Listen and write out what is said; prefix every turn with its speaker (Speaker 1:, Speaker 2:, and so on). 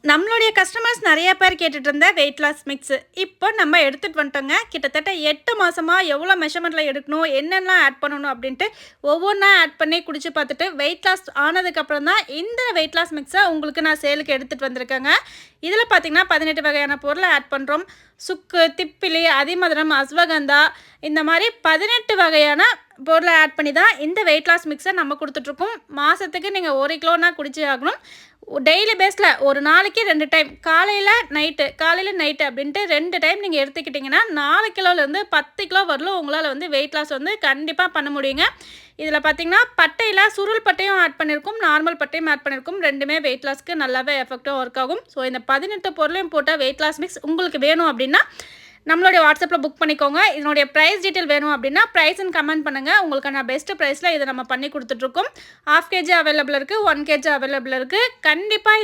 Speaker 1: நம்மளுடைய கஸ்டமர்ஸ் நெறைய பேர் கேட்டுட்டு இருந்த வெயிட் லாஸ் மிக்ஸ். இப்போ நம்ம எடுத்துட்டு வந்துட்டோங்க. கிட்டத்தட்ட 8 மாசமா எவ்வளோ மெஷர்மென்ட்ல எடுக்கணும், என்னெல்லாம் ஆட் பண்ணணும் அப்படின்ட்டு ஒவ்வொன்னா ஆட் பண்ணி குடிச்சு பார்த்துட்டு, வெயிட் லாஸ் ஆனதுக்கப்புறம் தான் இந்த வெயிட் லாஸ் மிக்ஸ உங்களுக்கு நான் சேலுக்கு எடுத்துட்டு வந்திருக்கேங்க. இதில பார்த்தீங்கன்னா 18 வகையான பொருள ஆட் பண்றோம். சுக்கு, திப்பிலி, அதிமதுரம், அஸ்வகந்தா இந்த மாரி 18 வகையான பொருள ஆட் பண்ணி தான் இந்த வெயிட் லாஸ் மிக்ஸ நம்ம குடுத்துட்ருக்கோம். மாசத்துக்கு நீங்க 1 கிலோனா குடிச்சே ஆகணும். டெய்லி பேஸில் ஒரு நாளைக்கு 2 டைம் காலையில் நைட்டு அப்படின்ட்டு 2 டைம் நீங்கள் எடுத்துக்கிட்டிங்கன்னா 4 கிலோலேருந்து 10 கிலோ வரலும் உங்களால் வந்து வெயிட் லாஸ் வந்து கண்டிப்பாக பண்ண முடியுங்க. இதில் பார்த்தீங்கன்னா பட்டையில் சுருள் பட்டையும் ஆட் பண்ணியிருக்கும், நார்மல் பட்டையும் ஆட் பண்ணியிருக்கும். ரெண்டுமே வெயிட் லாஸ்க்கு நல்லாவே எஃபெக்டாக ஒர்க் ஆகும். ஸோ இந்த 18 பொருளையும் போட்ட வெயிட் லாஸ் மிக்ஸ் உங்களுக்கு வேணும் அப்படின்னா நம்மளுடைய வாட்ஸ்அப்பில் புக் பண்ணிக்கோங்க. இதனுடைய ப்ரைஸ் டீட்டெயில் வேணும் அப்படின்னா ப்ரைஸ்ன்னு கமெண்ட் பண்ணுங்கள். உங்களுக்கு நான் பெஸ்ட் ப்ரைஸில் இதை நம்ம பண்ணி கொடுத்துட்ருக்கோம். ½ kg அவைலபிள் இருக்குது, 1 kg அவைலபிள் இருக்குது. கண்டிப்பாக